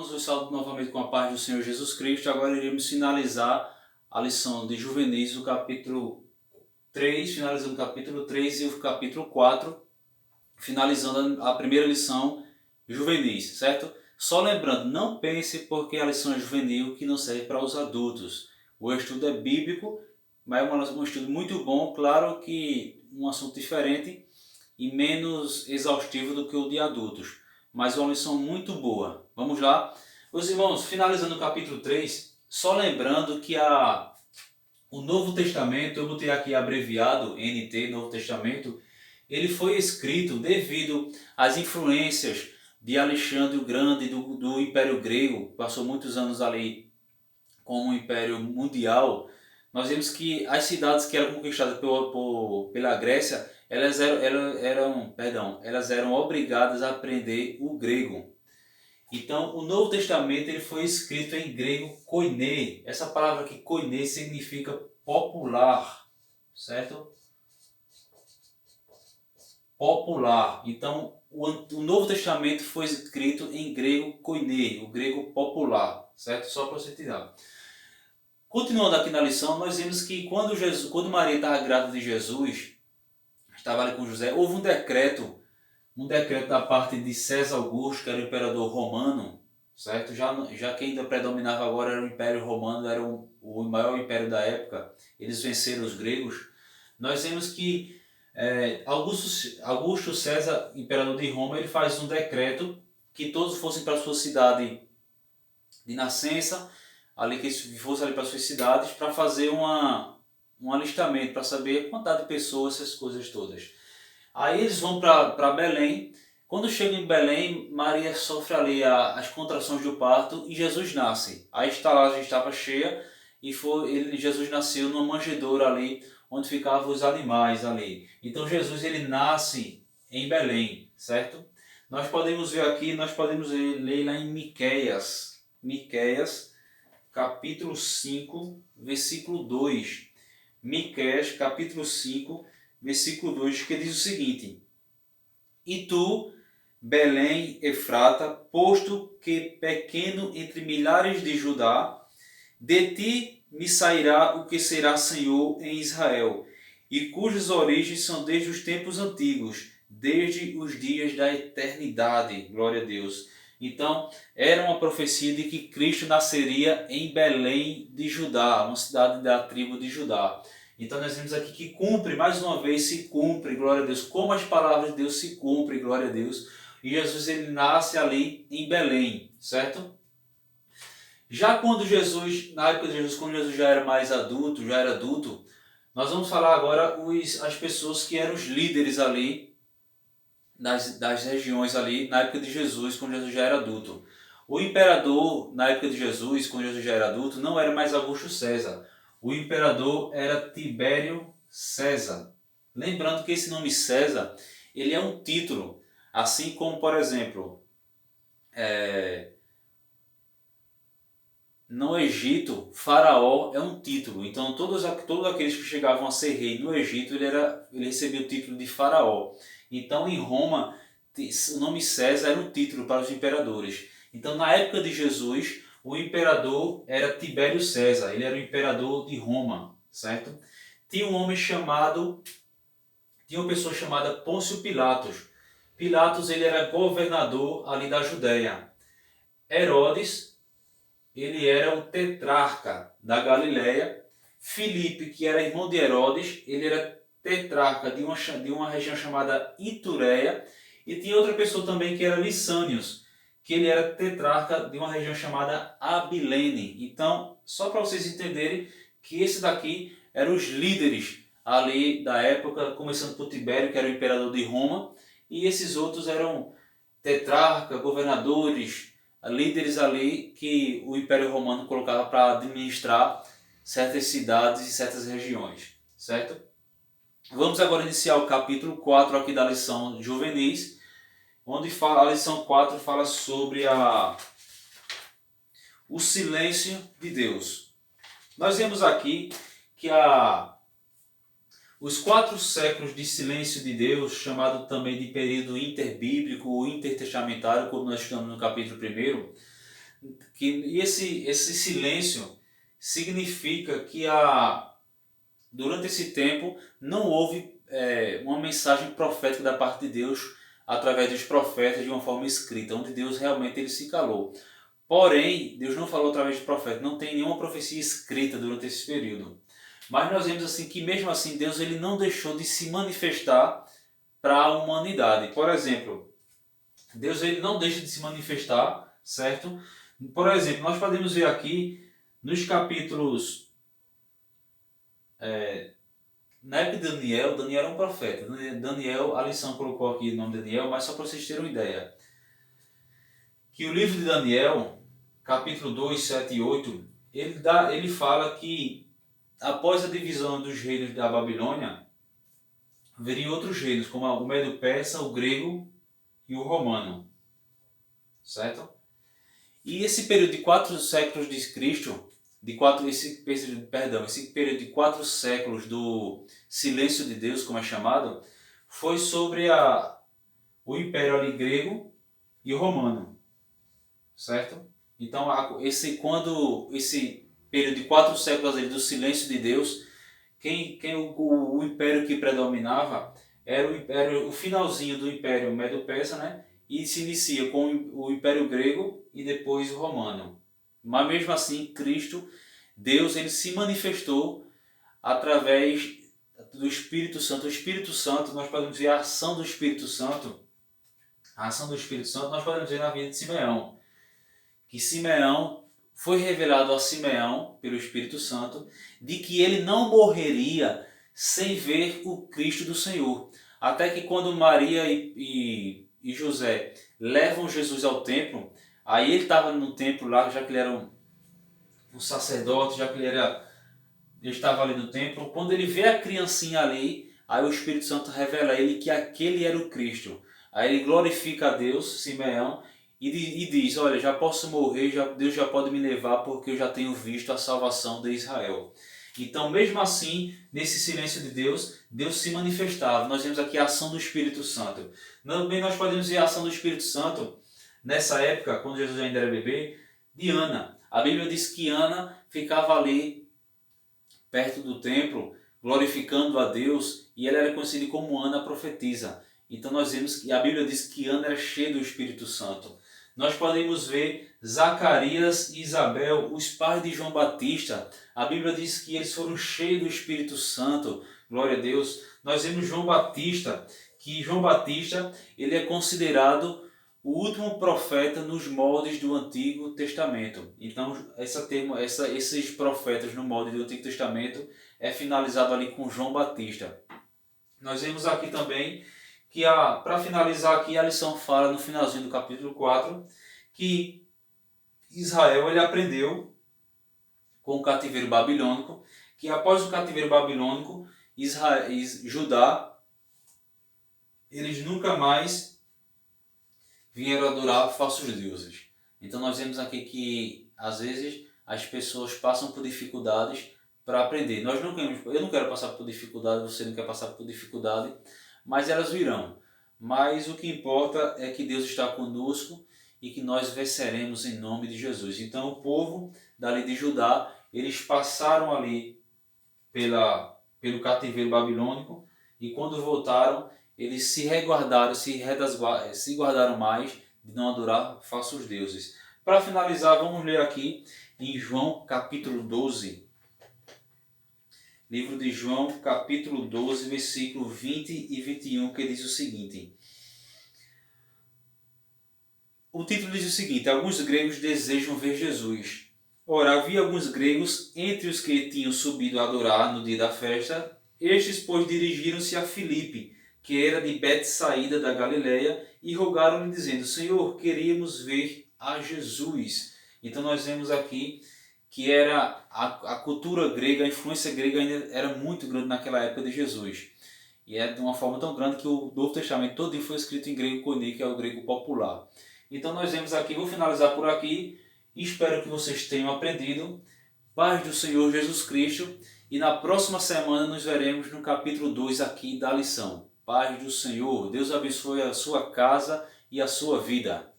irmãos, eu saúdo novamente com a paz do Senhor Jesus Cristo. Agora iremos finalizar a lição de Juvenis, o capítulo 3, finalizando o capítulo 3 e o capítulo 4, finalizando a primeira lição Juvenis, certo? Só lembrando, não pense porque a lição é juvenil que não serve para os adultos. O estudo é bíblico, mas é um estudo muito bom, claro que um assunto diferente e menos exaustivo do que o de adultos, mas é uma lição muito boa. Vamos lá? Os irmãos, finalizando o capítulo 3, só lembrando que o Novo Testamento, eu botei aqui abreviado, NT, Novo Testamento, ele foi escrito devido às influências de Alexandre o Grande, do Império Grego, passou muitos anos ali como um império mundial. Nós vemos que as cidades que eram conquistadas pela Grécia, elas eram obrigadas a aprender o grego. Então, o Novo Testamento ele foi escrito em grego koiné. Essa palavra aqui, koiné, significa popular, certo? Popular. Então, o Novo Testamento foi escrito em grego koiné, o grego popular, certo? Só para você tirar. Continuando aqui na lição, nós vemos que quando Maria estava grávida de Jesus, estava ali com José, houve um decreto da parte de César Augusto, que era o imperador romano, certo? Já que ainda predominava agora era o Império Romano, era o maior império da época, eles venceram os gregos. Nós vemos que Augusto César, imperador de Roma, ele faz um decreto que todos fossem para a sua cidade de nascença, ali que fosse ali para as suas cidades, para fazer um alistamento, para saber a quantidade de pessoas, essas coisas todas. Aí eles vão para Belém. Quando chegam em Belém, Maria sofre ali as contrações do parto e Jesus nasce. A estalagem estava cheia e Jesus nasceu numa manjedoura ali, onde ficavam os animais ali. Então Jesus ele nasce em Belém, certo? Nós podemos ver aqui, nós podemos ler lá em Miqueias, capítulo 5, versículo 2. Miqueias, capítulo 5, versículo 2, que diz o seguinte: E tu, Belém Efrata, posto que pequeno entre milhares de Judá, de ti me sairá o que será Senhor em Israel, e cujas origens são desde os tempos antigos, desde os dias da eternidade. Glória a Deus. Então, era uma profecia de que Cristo nasceria em Belém de Judá, uma cidade da tribo de Judá. Então nós vemos aqui que cumpre, mais uma vez se cumpre, glória a Deus, como as palavras de Deus se cumprem, glória a Deus. E Jesus ele nasce ali em Belém, certo? Já na época de Jesus, quando Jesus já era mais adulto, já era adulto, nós vamos falar agora as pessoas que eram os líderes ali das regiões ali na época de Jesus, quando Jesus já era adulto. O imperador, na época de Jesus, quando Jesus já era adulto, não era mais Augusto César. O imperador era Tibério César. Lembrando que esse nome César, ele é um título, assim como, por exemplo, no Egito, Faraó é um título. Então, todos aqueles que chegavam a ser rei no Egito, ele recebia o título de Faraó. Então, em Roma, o nome César era um título para os imperadores. Então, na época de Jesus, o imperador era Tibério César. Ele era o imperador de Roma, certo? Tinha uma pessoa chamada Pôncio Pilatos. Pilatos ele era governador ali da Judéia. Herodes ele era o tetrarca da Galileia. Filipe, que era irmão de Herodes, ele era tetrarca de uma região chamada Itureia. E tinha outra pessoa também que era Lissânios, que ele era tetrarca de uma região chamada Abilene. Então, só para vocês entenderem que esse daqui eram os líderes ali da época, começando por Tibério, que era o imperador de Roma, e esses outros eram tetrarca, governadores, líderes ali que o Império Romano colocava para administrar certas cidades e certas regiões, certo? Vamos agora iniciar o capítulo 4 aqui da lição Juvenis, onde a lição 4 fala sobre o silêncio de Deus. Nós vemos aqui que os 4 séculos de silêncio de Deus, chamado também de período interbíblico ou intertestamentário, como nós estudamos no capítulo 1, E esse silêncio significa que durante esse tempo não houve uma mensagem profética da parte de Deus através dos profetas de uma forma escrita, onde Deus realmente ele se calou. Porém, Deus não falou através de profeta, não tem nenhuma profecia escrita durante esse período. Mas nós vemos assim que mesmo assim Deus ele não deixou de se manifestar para a humanidade. Por exemplo, Deus ele não deixa de se manifestar, certo? Por exemplo, nós podemos ver aqui nos capítulos na época de Daniel, Daniel era um profeta. Daniel, a lição colocou aqui o nome de Daniel, mas só para vocês terem uma ideia. Que o livro de Daniel, capítulo 2, 7 e 8, ele fala que após a divisão dos reinos da Babilônia, veriam outros reinos, como o Medo-Persa, o grego e o romano. Certo? E esse período de 4 séculos de Cristo, esse período de 4 séculos do silêncio de Deus, como é chamado, foi sobre o Império ali grego e o romano. Certo? Então, quando esse período de 4 séculos ali do silêncio de Deus, o império que predominava era o finalzinho do Império Medo-Persa, né? E se inicia com o Império Grego e depois o Romano. Mas mesmo assim, Deus, ele se manifestou através do Espírito Santo. O Espírito Santo, nós podemos ver a ação do Espírito Santo. A ação do Espírito Santo nós podemos ver na vida de Simeão. Que Simeão foi revelado a Simeão pelo Espírito Santo de que ele não morreria sem ver o Cristo do Senhor. Até que quando Maria e José levam Jesus ao templo, aí ele estava no templo lá, já que ele era um sacerdote, já que ele estava ali no templo. Quando ele vê a criancinha ali, aí o Espírito Santo revela a ele que aquele era o Cristo. Aí ele glorifica a Deus, Simeão, e diz, olha, já posso morrer, Deus já pode me levar porque eu já tenho visto a salvação de Israel. Então, mesmo assim, nesse silêncio de Deus, Deus se manifestava. Nós vemos aqui a ação do Espírito Santo. Também nós podemos ver a ação do Espírito Santo, nessa época, quando Jesus ainda era bebê, de Ana. A Bíblia diz que Ana ficava ali, perto do templo, glorificando a Deus, e ela era conhecida como Ana a profetisa. Então nós vemos que a Bíblia diz que Ana era cheia do Espírito Santo. Nós podemos ver Zacarias e Isabel, os pais de João Batista. A Bíblia diz que eles foram cheios do Espírito Santo. Glória a Deus. Nós vemos João Batista, que João Batista ele é considerado o último profeta nos moldes do Antigo Testamento. Então, esses profetas no molde do Antigo Testamento é finalizado ali com João Batista. Nós vemos aqui também que, para finalizar aqui, a lição fala no finalzinho do capítulo 4, que Israel ele aprendeu com o cativeiro babilônico, que após o cativeiro babilônico, Judá, eles nunca mais vieram adorar falsos deuses. Então nós vemos aqui que, às vezes, as pessoas passam por dificuldades para aprender. Eu não quero passar por dificuldade, você não quer passar por dificuldade, mas elas virão. Mas o que importa é que Deus está conosco e que nós venceremos em nome de Jesus. Então o povo dali de Judá, eles passaram ali pelo cativeiro babilônico e quando voltaram, eles se guardaram mais de não adorar falsos deuses. Para finalizar, vamos ler aqui em João capítulo 12. Livro de João, capítulo 12, versículo 20 e 21, que diz o seguinte. O título diz o seguinte: alguns gregos desejam ver Jesus. Ora, havia alguns gregos entre os que tinham subido a adorar no dia da festa. Estes, pois, dirigiram-se a Filipe, que era de Betsaída da Galileia, e rogaram-lhe, dizendo: Senhor, queríamos ver a Jesus. Então nós vemos aqui que era a cultura grega, a influência grega ainda era muito grande naquela época de Jesus. E é de uma forma tão grande que o Novo Testamento todo foi escrito em grego koiné, que é o grego popular. Então nós vemos aqui, vou finalizar por aqui, espero que vocês tenham aprendido. Paz do Senhor Jesus Cristo, e na próxima semana nos veremos no capítulo 2 aqui da lição. Paz do Senhor, Deus abençoe a sua casa e a sua vida.